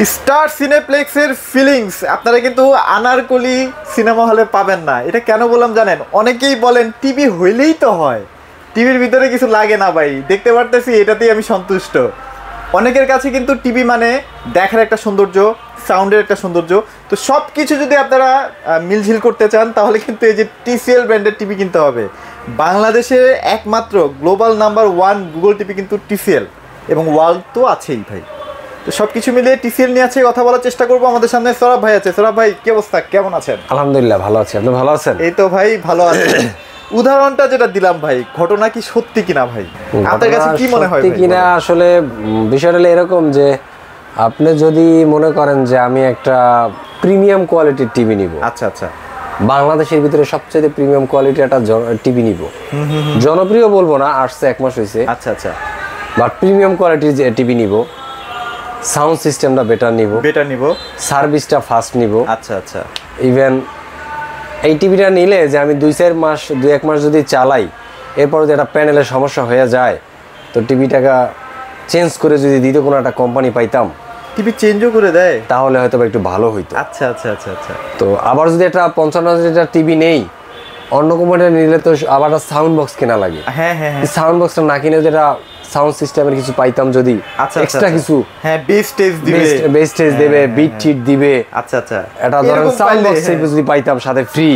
Star সিনেপ্লেক্সের feelings আপনারা কিন্তু Anarkali cinema হলে পাবেন না। এটা কেন বললাম জানেন? অনেকেই বলেন টিভি হইলেই তো হয়, টিভির ভিতরে কিছু লাগে না ভাই, দেখতে পারতেছি এটাতেই আমি সন্তুষ্ট। অনেকের কাছে কিন্তু টিভি মানে দেখার একটা সৌন্দর্য, সাউন্ডের একটা সৌন্দর্য। তো সব কিছু যদি আপনারা মিলঝিল করতে চান তাহলে কিন্তু এই যে টিসিএল ব্র্যান্ডের টিভি কিনতে হবে। বাংলাদেশে একমাত্র গ্লোবাল নাম্বার 1 গুগল টিভি কিন্তু টিসিএল, এবং ওয়ার্ল্ড তো আছেই ভাই। তো সব কিছু মিলিয়ে টিসিএল নিয়ে আছে কথা বলার চেষ্টা করবো। আমাদের সামনে সৌরভ ভাই আছে। সৌরভ ভাই কি অবস্থা, কেমন আছেন? আলহামদুলিল্লাহ ভালো আছি, আপনি ভালো আছেন? এই তো ভাই ভালো আছে। উদাহরণটা যেটা দিলাম ভাই, ঘটনা কি সত্যি কিনা ভাই, আপনার কাছে কি মনে হয়? সত্যি কিনা আসলে বিষয়টা এরকম যে আপনি যদি মনে করেন যে আমি একটা প্রিমিয়াম কোয়ালিটির টিভি নিব, আচ্ছা আচ্ছা, বাংলাদেশের ভিতরে সবচেয়ে প্রিমিয়াম কোয়ালিটি একটা টিভি নিব, জনপ্রিয় বলবো না, আসছে 1 মাস হয়েছে, আচ্ছা আচ্ছা, বাট প্রিমিয়াম কোয়ালিটির যে টিভি নিব, সাউন্ড সিস্টেমটা বেটার নিব, সার্ভিসটা ফাস্ট নিব, আচ্ছা আচ্ছা, ইভেন এই টিভিটা নিলে যে আমি 2-1 মাস যদি চালাই, এরপর যদি একটা প্যানেলের সমস্যা হয়ে যায়, তো টিভিটাকে চেঞ্জ করে যদি দ্বিতীয় কোনো একটা কোম্পানি পাইতাম, টিভি চেঞ্জও করে দেয়, তাহলে হয়তো একটু ভালো হইতো। আচ্ছা আচ্ছা আচ্ছা আচ্ছা। তো আবার যদি একটা 55,000 টিভি নেই, অন্য কোম্পানিটা নিলে তো আবার একটা সাউন্ড বক্স কেনা লাগে। হ্যাঁ হ্যাঁ, সাউন্ড বক্সটা না কিনে যেটা সাউন্ড সিস্টেমের কিছু পাইতাম, যদি এক্সট্রা কিছু, হ্যাঁ বেস স্টেজ দেবে, বিট চিট দিবে, আচ্ছা আচ্ছা, এটা ধরেন সাউন্ড বক্স যদি পাইতাম সাথে ফ্রি,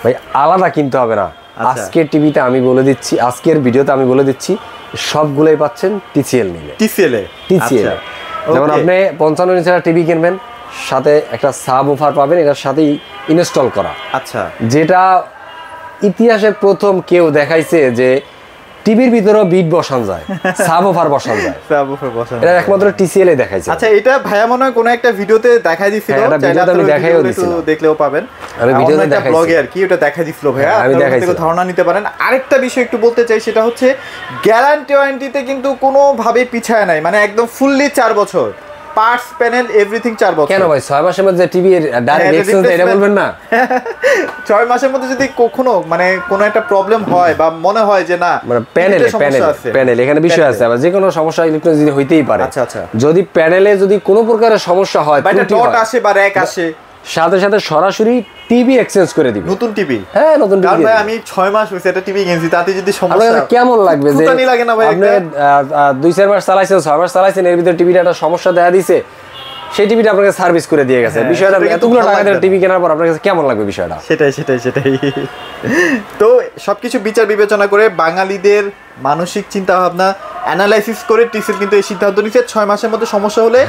ভাই আলাদা কিনতে হবে না। আজকের টিভিতে আমি বলে দিচ্ছি, আজকের ভিডিওতে আমি বলে দিচ্ছি, সবগুলোই পাচ্ছেন টিসিএল নিলে। টিসিএল যেমন আপনি 55 ইঞ্চি টিভি কিনবেন, সাথে একটা সাব অফার পাবেন, এটার সাথেই ইনস্টল করা। আচ্ছা, যেটা ইতিহাসে প্রথম কেউ দেখাইছে যে টিভির ভিতরেও বিট বসান যায়, সাব অফার বসান যায়, এটা একমাত্র টিসিএল এ দেখাইছে। আচ্ছা, এটা ভাইয়া মনে হয় কোন একটা ভিডিওতে দেখাই দিছিল, চাইলে আমি দেখাইও দিছিলাম, দেখলেও পাবেন, আমি ভিডিওতে দেখাইছি, ব্লগে আর কি ওটা দেখাই দিছিল ভাইয়া, আমি দেখাইছি, ধারণা নিতে পারেন। আরেকটা বিষয় একটু বলতে চাই, সেটা হচ্ছে গ্যারান্টি ওয়ারেন্টিতে কিন্তু কোনো ভাবে পিছায় নাই, মানে একদম ফুললি 4 বছর, পার্টস প্যানেল এভরিথিং 4 বছর। কেন ভাই 6 মাসের মধ্যে টিভি ডাইরেক্ট এক্সচেঞ্জ, এটা বলবেন না? 6 মাসের মধ্যে যদি কখনো মানে কোনো একটা প্রবলেম হয় বা মনে হয় যে না মানে প্যানেল এখানে বিষয় আছে, আবার যে কোনো সমস্যা ইলেকট্রনিক যদি হইতেই পারে। আচ্ছা আচ্ছা, যদি প্যানেলে যদি কোনো প্রকারের সমস্যা হয়, বা একটা ডট আসে বা র‍্যাক আসে, সাথে সাথে সরাসরি টিভি এক্সচেঞ্জ করে দিবে, নতুন টিভি। হ্যাঁ নতুন টিভি। ভাই আমি 6 মাস হইছে একটা টিভি কিনছি, তাতে যদি সমস্যা, কেমন লাগবে যে আপনি লাগে না ভাই, আপনি 2-4 মাস চালাইছেন, 6 মাস চালাইছেন, এর ভিতরে টিভিটা একটা সমস্যা দেখা দিয়েছে, সেই টিভিটা আপনাকে সার্ভিস করে দিয়ে গেছে। বিষয়টা এতগুলো টাকা দিয়ে টিভি কেনার পর আপনার কাছে কেমন লাগবে বিষয়টা? সেটাই। তো সবকিছু বিচার বিবেচনা করে বাঙালিদের মানসিক চিন্তা ভাবনা অ্যানালাইসিস করে টিসিএল কিন্তু এই সিদ্ধান্ত নিচ্ছে 6 মাসের মধ্যে সমস্যা হলে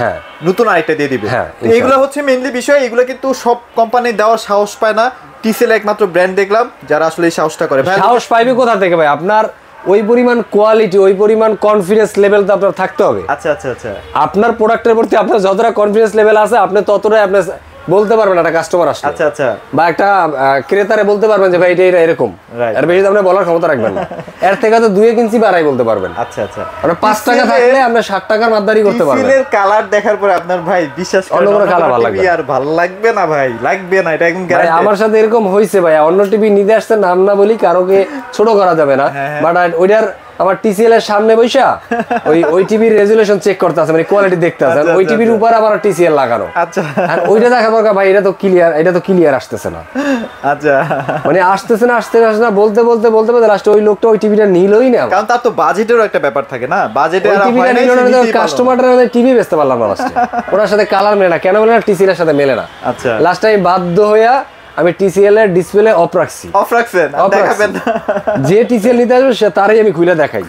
নতুন আরেকটা দিয়ে দিবে। এইগুলো হচ্ছে মেইনলি বিষয়, এগুলো কিন্তু সব কোম্পানি দেওয়ার সাহস পায় না। টিসিএল একমাত্র ব্র্যান্ড দেখলাম যারা আসলে এই সাহসটা করে। সাহস পাইবে কোথা থেকে ভাই? আপনার ওই পরিমাণ কোয়ালিটি, ওই পরিমাণ কনফিডেন্স লেভেল তো আপনার থাকতে হবে। আচ্ছা আচ্ছা আচ্ছা, আপনার প্রোডাক্টের প্রতি আপনার যতটা কনফিডেন্স লেভেল আছে, আপনি ততটাই আপনি বলতে পারবেন একটা কাস্টমার আসলে, আচ্ছা আচ্ছা, বা একটা ক্রেতারে বলতে পারবেন যে ভাই এটা এরকম, আর বেশি আপনি বলার ক্ষমতা রাখবেন না। এর থেকে তো 2 ইঞ্চি বাড়াই বলতে পারবেন। আচ্ছা আচ্ছা, মানে 5 টাকা থাকলে আপনি 60 টাকার মাদারি করতে পারবেন। টিসিএল এর কালার দেখার পরে আপনার ভাই বিশ্বাস করেন, অন্য কোনো কালার ভালো লাগবে আর ভালো লাগবে না ভাই, লাগবে না, এটা একদম গ্যারান্টি। আমার সাথে এরকম হইছে ভাই, অন্য টিভি নিতে আসছে, নাম না বলি, কারোকে ছোট করা যাবে না, বাট ওইটার আমার টিসিএল এর সামনে বইসা ওই টিভির রেজুলেশন চেক করতে আছে, মানে কোয়ালিটি দেখতে আছে, ওই টিভির উপর আবার টিসিএল লাগানো। আচ্ছা, আর ওইটা দেখার পর ভাই এটা তো ক্লিয়ার আসতেছে না। আচ্ছা, মানে আসতেছে না বলতে লাস্টে ওই লোকটা ওই টিভিটা নিলই না, কারণ তার তো বাজেটেরও একটা ব্যাপার থাকে না, বাজেটে আর হয় না, কাস্টমারটা টিভি বেচতে পারলাম না লাস্টে, ওনার সাথে কালার মেলে না, কেন মেলে না? টিসিএল এর সাথে মেলে না। আচ্ছা, লাস্টে আমি বাধ্য হইয়া আমি টিসিএল এর ডিসপ্লে অফ রাখছেন, দেখাবেন না, যে টিসিএল নিতে আসবে সে তারই আমি খুলে দেখান।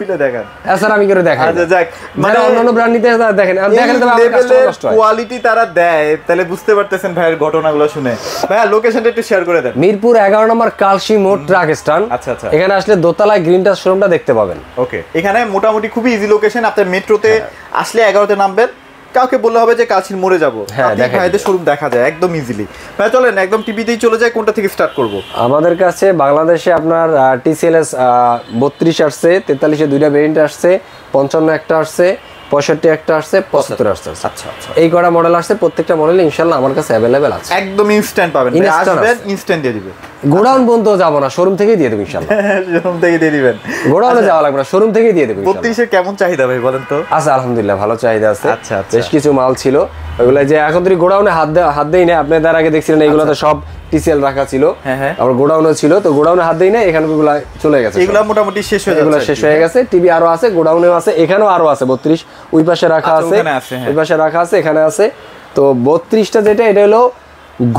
এছাড়া আমি করে দেখাই। আচ্ছা যাক, মানে অন্যান্য ব্র্যান্ড নিতে দেখেন, আমি দেখেন তো আমার কাস্টমার নষ্ট হয়। কোয়ালিটি তারা দেয়, তাহলে বুঝতে পারতেছেন ভাইয়ের ঘটনাগুলো শুনে। ভাইয়া লোকেশনটা একটু শেয়ার করে দেন। মিরপুর 11 নম্বর কালসি মোড় ট্রাক স্ট্যান্ড। আচ্ছা আচ্ছা, এখানে আসলে দোতলায় গ্রিন টাচ শোরুমটা দেখতে পাবেন। ওকে, এখানে মোটামুটি খুবই ইজি লোকেশন। আপনার মেট্রোতে আসলে 11তে নামবেন, কাউকে বললে হবে যে কালচির মোড়ে যাবো, ভাইদের শোরুম দেখা যায় একদম ইজিলি। ভাই চলেন একদম টিভিতেই চলে যায়, কোনটা থেকে স্টার্ট করব? আমাদের কাছে বাংলাদেশে আপনার টিসিএল 32 আসছে, 43 এর 2টা ভেরিয়েন্ট আসছে, 55 একটা আসছে, 65 একটা আসছে, 75 আসছে। আচ্ছা আচ্ছা, এই কটা মডেল আসছে, প্রত্যেকটা মডেল ইনশাআল্লাহ আমার কাছে अवेलेबल আছে। একদম ইনস্ট্যান্ট পাবেন, আসবেন ইনস্ট্যান্ট দিয়ে দিবে। গোডাউন বন্ধ যাব না, শোরুম থেকেই দিয়ে দেব ইনশাআল্লাহ। শোরুম থেকে দিয়ে দিবেন, গোডাউনে যাওয়া লাগবে না, শোরুম থেকেই দিয়ে দেব ইনশাআল্লাহ। 32 এর কেমন চাহিদা ভাই বলেন তো? আচ্ছা আলহামদুলিল্লাহ ভালো চাহিদা আছে। আচ্ছা আচ্ছা, বেশ কিছু মাল ছিল ওগুলা যে এখন তুই গোডাউনে হাত দেই না, আপনি তার আগে দেখছিলেন এইগুলোতে সব টিসিএল রাখা ছিল। হ্যাঁ, আমার গোডাউনে ছিল, তো গোডাউনে হাত দেই না, এখানে এগুলা চলে গেছে, এগুলা মোটামুটি শেষ হয়ে এগুলা শেষ হয়ে গেছে। টিভি আরো আছে, গোডাউনেও আছে, এখানেও আরো আছে 32 ওই পাশে রাখা আছে, ওই পাশে রাখা আছে, এখানে আছে। তো 32টা যেটা এটা হলো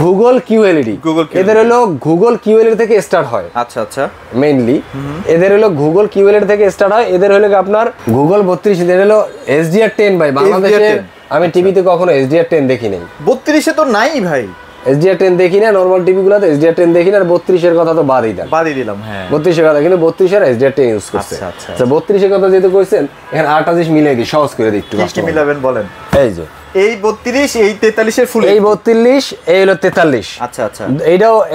গুগল কিউএলইডি, এদের হলো গুগল কিউএলইডি থেকে স্টার্ট হয়। আচ্ছা আচ্ছা, মেইনলি এদের হলো গুগল কিউএলইডি থেকে স্টার্ট হয়। এদের হলো আপনার গুগল 32, এদের হলো SDR10 ভাই। বাংলাদেশে আমি টিভিতে কখনো SDR10 দেখি নাই। 32 এ তো নাই ভাই, SDR10 দেখি না, নরমাল টিভি গুলাতে SDR10 দেখি না। আর 32 এর কথা তো বাদই দিলাম। হ্যাঁ 32 এর কথা, কিন্তু 32 এর SDR10 ইউজ করছে। আচ্ছা 32 এর কথা যেহেতু কইছেন, এখানে 8টা জিনিস মিলাই দিই, সহজ করে দিই একটু। কি মিলাবেন বলেন? এই যে এই 32, এই 43 এর ফুল, এই 32, এই হলো 43। আচ্ছা আচ্ছা,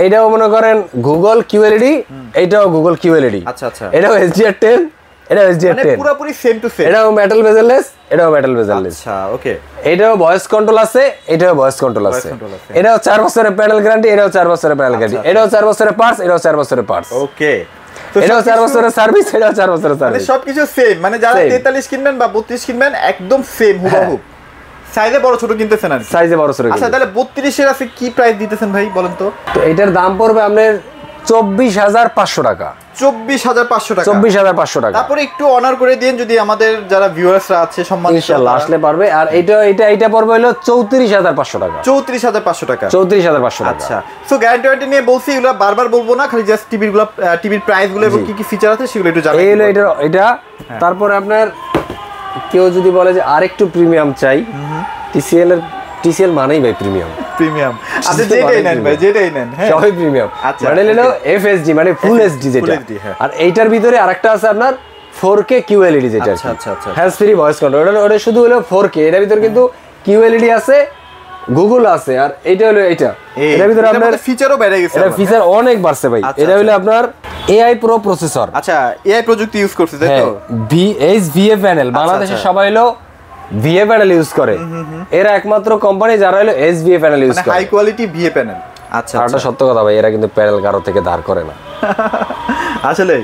এইটাও মনে করেন গুগল কিউএলইডি, এইটাও গুগল কিউএলইডি। আচ্ছা আচ্ছা, এটাও SDR10, এটাও SDR10, মানে পুরোপুরি সেম টু সেম। এটাও মেটাল বেজেললেস, এটাও মেটাল বেজেললেস। আচ্ছা ওকে, এটাও ভয়েস কন্ট্রোল আছে, এটাও ভয়েস কন্ট্রোল আছে। এটাও 4 বছরের প্যানেল গ্যারান্টি, এটাও 4 বছরের প্যানেল গ্যারান্টি। এটাও 4 বছরের পার্টস, এটাও 4 বছরের পার্টস। ওকে, এটাও 4 বছরের সার্ভিস, এটাও 4 বছরের সার্ভিস। মানে সবকিছু সেম, মানে যারা 43 কিনবেন বা 32 কিনবেন একদম সেম হুবহু। সাইজে বড় ছোট কিনতেছেন আর সাইজে বড় ছোট। আচ্ছা তাহলে 32 এর আছে কি প্রাইস দিতেছেন ভাই বলেন তো? তো এটার দাম পড়বে আপনার 24,500 টাকা। 24,500 টাকা, 24,500 টাকা। তারপরে একটু অনার করে দিন যদি আমাদের যারা ভিউয়ার্সরা আছে সম্মানিত, ইনশাআল্লাহ আসলে পারবে। আর এটা পড়বে হলো 34,500 টাকা। 34,500 টাকা, 34,500 টাকা। আচ্ছা, সো গ্যারান্টি ওয়ারেন্টি নিয়ে বলছি, এগুলো বারবার বলবো না, খালি জাস্ট টিভির প্রাইস গুলো এবং কি কি ফিচার আছে সেগুলো একটু জানাই। এই হলো এটা। তারপরে আপনার কেউ যদি বলে যে আরেকটু প্রিমিয়াম চাই, টিসিএল মানেই ভাই প্রিমিয়াম। আচ্ছা যেটাই নেন ভাই, যেটাই নেন, হ্যাঁ সবই প্রিমিয়াম। মানে হলো এফএসডি, মানে ফুল এসডি যেটা। আর এইটার ভিতরে আরেকটা আছে আপনার 4K কিউএলইডি যেটা। আচ্ছা আচ্ছা আচ্ছা, হ্যান্ডস ফ্রি ভয়েস কন্ট্রোল। ওটা শুধু হলো 4K, এর ভিতরে কিন্তু কিউএলইডি আছে, গুগল আছে, আর এইটা হলো এইটা। এর ভিতরে আপনার ফিচারও বেড়ে গেছে, এটা ফিচার অনেক বাড়ছে ভাই। এটা হলো আপনার AI প্রো প্রসেসর। আচ্ছা এআই প্রযুক্তি ইউজ করছে তাই তো? VA প্যানেল, বাংলাদেশে সবাই হলো VA প্যানেল ইউজ করে। এরা একমাত্র কোম্পানি যারা হলো SVA প্যানেল ইউজ করে, হাই কোয়ালিটি VA প্যানেল। আচ্ছা এটা সত্য কথা ভাই, এরা কিন্তু প্যানেল কারো থেকে ধার করে না আসলেই।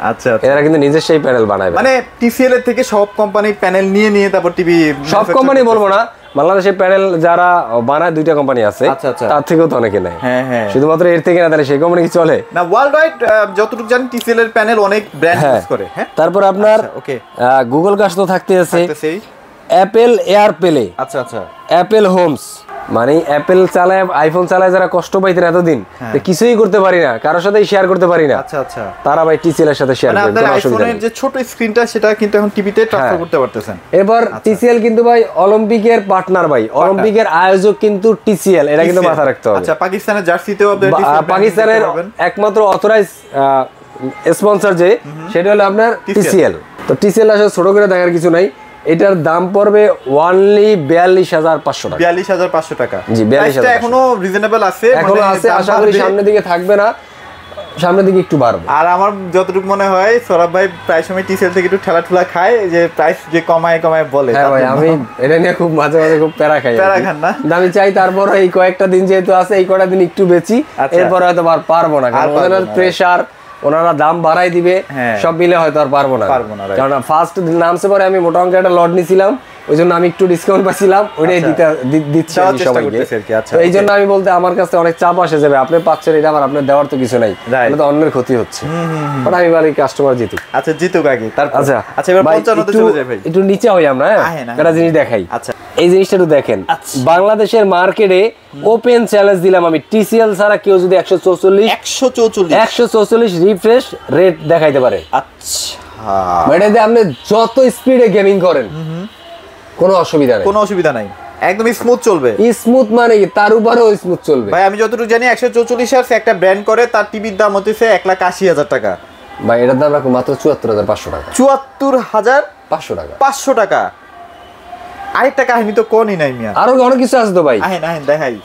আচ্ছা এরা কিন্তু নিজের সেই প্যানেল বানায়। মানে TCL এর থেকে সব কোম্পানি প্যানেল নিয়ে তারপর টিভি, সব কোম্পানি বলবো না, বাংলাদেশের প্যানেল যারা বানায় 2টা কোম্পানি আছে, তার থেকেও তো অনেকে নেয়। হ্যাঁ শুধুমাত্র এর থেকে না, তাহলে সেই কোম্পানি কি চলে না? ওয়ার্ল্ড ওয়াইড যতটুকু জানি TCL এর প্যানেল অনেক ব্র্যান্ড ইউজ করে। হ্যাঁ তারপর আপনার ওকে গুগল কাস্ট তো থাকতে আছে, অ্যাপেল এয়ার প্লে, আচ্ছা অ্যাপেল হোমস, মানে অ্যাপেল চালায়, আইফোন চালায় যারা কষ্ট পাইতেন এতদিন, কিছুই করতে পারি না, কারোর সাথে শেয়ার করতে পারি না, আচ্ছা তারা ভাই টিসিএল এর সাথে শেয়ার করে, কোনো অসুবিধা নেই। যে ছোট স্ক্রিনটা সেটা কিন্তু এখন টিভিতে ট্রান্সফার করতে পারতেছেন। এবার টিসিএল কিন্তু ভাই অলিম্পিকের পার্টনার ভাই, অলিম্পিকের আয়োজক কিন্তু টিসিএল, এটা কিন্তু মাথা রাখতে হবে। আচ্ছা পাকিস্তানের জার্সিতেও পাকিস্তানের একমাত্র অথরাইজ স্পন্সর যে, সেটা হলো আপনার টিসিএল। তো টিসিএল আসলে ছোট করে দেখার কিছু নাই। এটার দাম পড়বে অনলি 42,500 টাকা। 42,500 টাকা, জি 42,000 এখনো রিজনেবল আছে, এখনো আছে, আশা করি সামনের দিকে থাকবে না, সামনের দিকে একটু বাড়বে। আর আমার যতটুকু মনে হয় সৌরভ ভাই প্রায় সময় টিসিএল থেকে একটু ঠেলা খায়, যে প্রাইস যে কমায় বলে। হ্যাঁ ভাই, আমি এটা নিয়ে খুব মাঝে খুব প্যারা খাই, খান না? আমি চাই তারপর এই কয়েকটা দিন যেহেতু আছে, এই কয়েকটা দিন একটু বেচি, এরপর হয়তো আর পারবো না, কারণ ওদের প্রেসার, ওনারা দাম বাড়াই দিবে, সব মিলে হয়তো আর পারবো না। কারণ ফার্স্ট নামছে পরে আমি মোটা অঙ্কের একটা লট নিছিলাম, ওই জন্য আমি একটু ডিসকাউন্ট পাচ্ছিলাম, ওইটাই দিচ্ছি সবাইকে। তো এই জন্য আমি বলতে আমার কাছে অনেক চাপ আসে যাবে, আপনি পাচ্ছেন এটা, আবার আপনার দেওয়ার তো কিছু নাই, তাহলে তো অন্যের ক্ষতি হচ্ছে। বাট আমি বলি কাস্টমার জিতুক। আচ্ছা জিতুক আগে, তারপর আচ্ছা এবার 55 তে চলে যাই ভাই, একটু নিচে হই আমরা। একটা জিনিস দেখাই, আচ্ছা এই জিনিসটা একটু দেখেন। বাংলাদেশের মার্কেটে ওপেন চ্যালেঞ্জ দিলাম আমি, টিসিএল ছাড়া কেউ যদি 144 রিফ্রেশ রেট দেখাইতে পারে, আচ্ছা মানে আপনি যত স্পিডে গেমিং করেন কোনো অসুবিধা নাই, একদম স্মুথ চলবে। স্মুথ মানে কি, তার উপরেও স্মুথ চলবে ভাই। আমি যতটুকু জানি 144 হার্জ একটা ব্র্যান্ড করে, তার টিভির দাম হচ্ছে 1,80,000 টাকা ভাই। এটার দাম রাখো মাত্র 74,500 টাকা। 74,500 টাকা, 500 টাকা। আরেকটা কাহিনী তো কোনই নাই মিয়া, আরো অনেক কিছু আছে তো ভাই। আহেন দেখাই।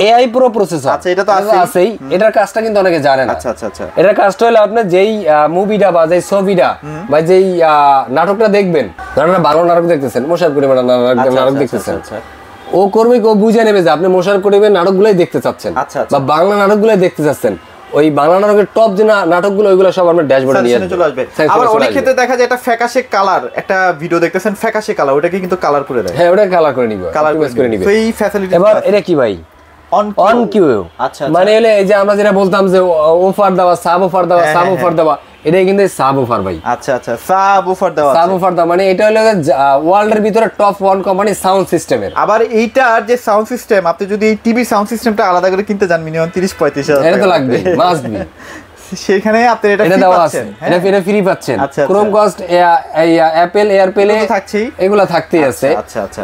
AI pro processor. আচ্ছা, এটা তো আছেই। এটার কাজটা কিন্তু অনেকে জানে না। আচ্ছা আচ্ছা আচ্ছা। এটার কাজটা হলো আপনি যেই মুভিটা বা যেই ছবিটা বা যেই নাটকটা দেখবেন, ধরেন বাংলা নাটক দেখতেছেন, মোশাররফ করিমের নাটক দেখতেছেন, ও করবে ও বুঝে নেবে যে আপনি মোশাররফ করিমের নাটকগুলোই দেখতে চাচ্ছেন বা বাংলা নাটকগুলোই দেখতে চাচ্ছেন। ওই বাংলা নাটকের টপ যে নাটকগুলো ওইগুলো সব আমরা ড্যাশবোর্ডে নিয়ে চলে আসবে। আবার অনেক ক্ষেত্রে দেখা যায় একটা ফ্যাকাশে কালার, একটা ভিডিও দেখতেছেন ফ্যাকাশে কালার, ওটাকে কিন্তু কালার করে দেয়। হ্যাঁ, ওটা কালার করে নিবে, কালার করে নিবে। তো এই ফ্যাসিলিটি এবার এটা কি ভাই? অন কিউ। আচ্ছা, মানে হলে এই যে আমরা যেটা বলতাম যে অফার দেওয়া, সাব অফার দেওয়া, সাব অফার দেওয়া, এটাই কিন্তু সাব অফার ভাই। আচ্ছা আচ্ছা, সাব অফার দেওয়া, সাব অফার দেওয়া মানে এটা হলো ওয়ার্ল্ডের ভিতরে টপ 1 কোম্পানি সাউন্ড সিস্টেমের। আবার এইটার যে সাউন্ড সিস্টেম, আপনি যদি এই টিভি সাউন্ড সিস্টেমটা আলাদা করে কিনতে যান মিনিমাম 30-35 হাজার এটা তো লাগবে, মাস্ট বি। সেখানে আপনি এটা ফ্রি পাচ্ছেন। এটা ফ্রি পাচ্ছেন। আচ্ছা, ক্রোমকাস্ট, অ্যাপল এয়ারপ্লে থাকছেই, এগুলো থাকতেই আছে। আচ্ছা আচ্ছা।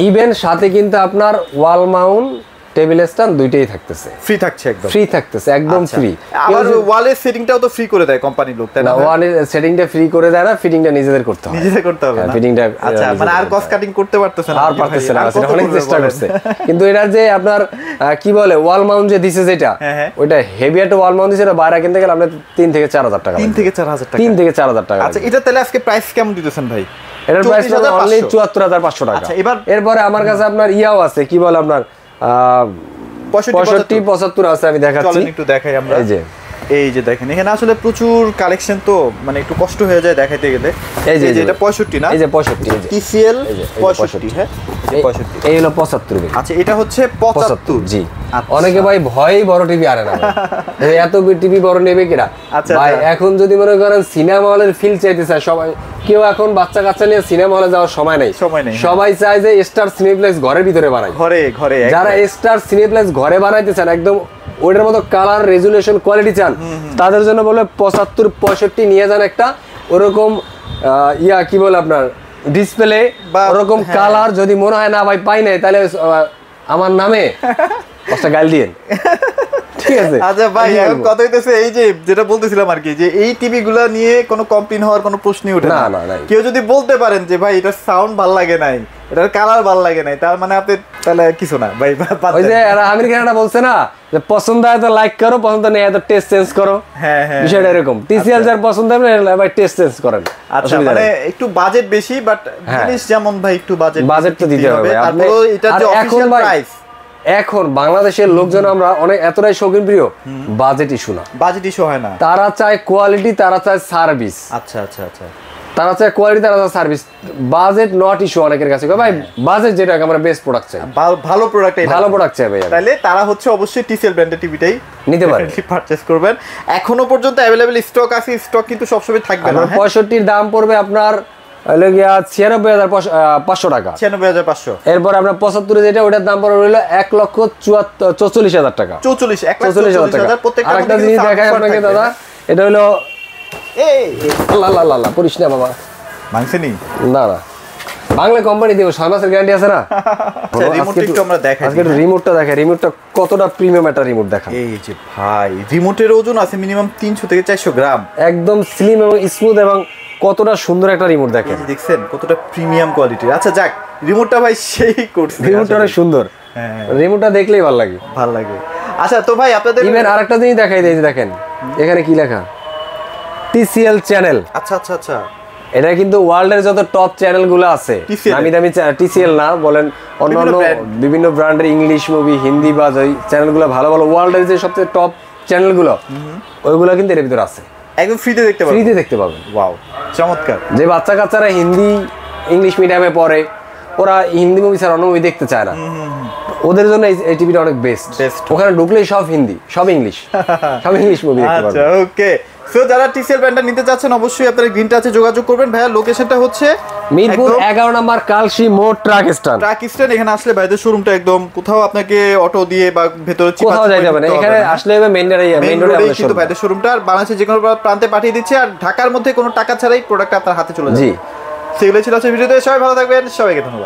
ইভেন সাথে কিন্তু আপনার ওয়াল মাউন্ট, টেবিল স্ট্যান্ড দুইটাই থাকতেছে, ফ্রি থাকছে, একদম ফ্রি থাকতেছে, একদম ফ্রি। আবার ওয়ালের সেটিংটাও তো ফ্রি করে দেয় কোম্পানির লোক, তাই না? ওয়ালের সেটিংটা ফ্রি করে দেয় না, ফিটিংটা নিজেদের করতে হয়, নিজেদের করতে হবে না ফিটিংটা। আচ্ছা, মানে আর কস্ট কাটিং করতে পারতেছে না, আর পারতেছে না, সেটা অনেক চেষ্টা করছে। কিন্তু এটা যে আপনার কি বলে ওয়াল মাউন্ট যে দিছে যেটা, ওইটা হেভি একটা ওয়াল মাউন্ট দিছে, এটা বাইরে কিনতে গেলে আপনি 3 থেকে 4 হাজার টাকা, 3 থেকে 4 হাজার টাকা, 3 থেকে 4 হাজার টাকা। আচ্ছা, এটা তাহলে আজকে প্রাইস কেমন দিতেছেন ভাই? এটার প্রাইস অনলি 74,500 টাকা। আচ্ছা, এরপরে আমার কাছে আপনার ইয়াও আছে, কি বলে আপনার 65-75 আছে, আমি দেখাচ্ছি, চলেন একটু দেখাই আমরা। এই যে দেখেন এখানে আসলে প্রচুর কালেকশন, তো মানে একটু কষ্ট হয়ে যায় দেখাইতে গেলে। এই যে এটা 65 না? এই যে 65, TCL 65, হ্যাঁ, 65। এই হলো 75। আচ্ছা, এটা হচ্ছে 75। জি। অনেকে ভাই ভয়ই বড় টিভি আনে না ভাই, এত টিভি বড় নেবে কিনা ভাই? এখন যদি মনে করেন সিনেমা হলের ফিল চাইতে চায় সবাই, কেউ এখন বাচ্চা কাচ্চা নিয়ে সিনেমা হলে যাওয়ার সময় নেই। সবাই চায় যে স্টার সিনেপ্লেক্স ঘরের ভিতরে বানায়, ঘরে। যারা স্টার সিনেপ্লেক্স ঘরে বানাইতে চান, একদম ওইটার মতো কালার রেজুলেশন কোয়ালিটি চান, তাদের জন্য বলে 75-65 নিয়ে যান একটা ওরকম ইয়া কি বলে আপনার ডিসপ্লে, ওরকম কালার। যদি মনে হয় না ভাই পাই নাই, তাহলে আমার নামে 5টা গাল দিয়েন, ঠিক আছে? আচ্ছা ভাই, এখন কথা হইতেছে এই যে যেটা বলতেছিলাম আর কি, যে এই টিভি গুলা নিয়ে কোনো কমপ্লেইন হওয়ার কোনো প্রশ্নই ওঠে না। কেউ যদি বলতে পারেন যে ভাই এটার সাউন্ড ভালো লাগে নাই, এটার কালার ভালো লাগে নাই, তার মানে আপনি তাহলে কিছু না ভাই। ওই যে আমির খানটা বলছে না যে পছন্দ হয় তো লাইক করো, পছন্দ নেই তো টেস্ট চেঞ্জ করো। হ্যাঁ হ্যাঁ, বিষয়টা এরকম। TCL যার পছন্দ হবে ভাই টেস্ট চেঞ্জ করেন। আচ্ছা, মানে একটু বাজেট বেশি, বাট জিনিস যেমন ভাই একটু বাজেট তো দিতে হবে। তারপর এটা যে অফিশিয়াল প্রাইস, এখন বাংলাদেশের লোকজন আমরা অনেক এতটাই শৌখিন প্রিয়, বাজেট ইস্যু না, বাজেট ইস্যু হয় না। তারা চায় কোয়ালিটি, তারা চায় সার্ভিস। আচ্ছা আচ্ছা আচ্ছা, তারা চায় কোয়ালিটি, তারা চায় সার্ভিস, বাজেট নট ইস্যু অনেকের কাছে। ভাই বাজেট যেটা, আমরা বেস্ট প্রোডাক্ট চাই, ভালো প্রোডাক্ট, ভালো প্রোডাক্ট চাই ভাই। তাহলে তারা হচ্ছে অবশ্যই TCL ব্র্যান্ডের টিভিটাই নিতে পারেন, পারচেজ করবেন। এখনো পর্যন্ত अवेलेबल স্টক আছে, স্টক কিন্তু সবসময় থাকবে না। 65 এর দাম পড়বে আপনার 96,500 টাকা, 96,500। এরপর আপনার 75 যেটা, ওটার দাম পড়বে হলো 1,44,000 টাকা, 44,000 টাকা। আরেকটা জিনিস দেখাই আপনাকে দাদা, এটা হলো আল্লাহ পড়িস না বাবা, মাংসেনি না বাংলা কোম্পানি দিব, 6 মাসের গ্যারান্টি আছে না। রিমোট একটু আমরা দেখাই, আজকে রিমোটটা দেখাই, রিমোটটা কতটা প্রিমিয়াম একটা রিমোট দেখা। এই যে ভাই, রিমোটের ওজন আছে মিনিমাম 300 থেকে 400 গ্রাম, একদম স্লিম এবং স্মুথ, এবং কতটা সুন্দর একটা রিমোট দেখেন, দেখছেন কতটা প্রিমিয়াম কোয়ালিটির। আচ্ছা যাক, রিমোটটা ভাই সেই করছে, রিমোটটা অনেক সুন্দর, রিমোটটা দেখলেই ভালো লাগে। আচ্ছা, তো ভাই আপনাদের ইভেন আরেকটা জিনিস দেখাই দেই, দেখেন এখানে কি লেখা, TCL চ্যানেল। আচ্ছা আচ্ছা আচ্ছা, এটা কিন্তু ওয়ার্ল্ডের যত টপ চ্যানেলগুলো আছে, নামি দামি TCL না বলেন, অন্যান্য বিভিন্ন ব্র্যান্ডের ইংলিশ মুভি, হিন্দি বা ওই চ্যানেলগুলো ভালো ভালো ওয়ার্ল্ডের যে সবচেয়ে টপ চ্যানেলগুলো, ওইগুলো কিন্তু এর ভিতরে আছে, একদম ফ্রিতে দেখতে পাবেন। ওয়াও, চমৎকার। যে বাচ্চা কাচ্চারা হিন্দি ইংলিশ মিডিয়ামে পড়ে, ওরা হিন্দি মুভি ছাড়া অন্য মুভি দেখতে চায় না, ওদের জন্য এই টিভিটা অনেক বেস্ট। ওখানে ঢুকলেই সব হিন্দি, সব ইংলিশ মুভি দেখতে পারবেন। আচ্ছা, ওকে। সো যারা TCL ব্র্যান্ডটা নিতে চাচ্ছেন, অবশ্যই আপনারা গ্রিন টাচে যোগাযোগ করবেন। ভাইয়া লোকেশনটা হচ্ছে মিরপুর 11 নম্বর কালশি মোড়, ট্রাক স্ট্যান্ড। এখানে আসলে ভাইদের শোরুমটা একদম কোথাও আপনাকে অটো দিয়ে বা ভেতরে কোথাও যাইতে হবে না, এখানে আসলে মেইন রোডে কিন্তু ভাইদের শোরুমটা, আর বাংলাদেশের যে কোনো প্রান্তে পাঠিয়ে দিচ্ছে, আর ঢাকার মধ্যে কোনো টাকা ছাড়াই প্রোডাক্ট আপনার হাতে চলে যাবে। জি, সেগুলো ছিল আজকের ভিডিওতে। সবাই ভালো থাকবেন, সবাইকে ধন্যবাদ।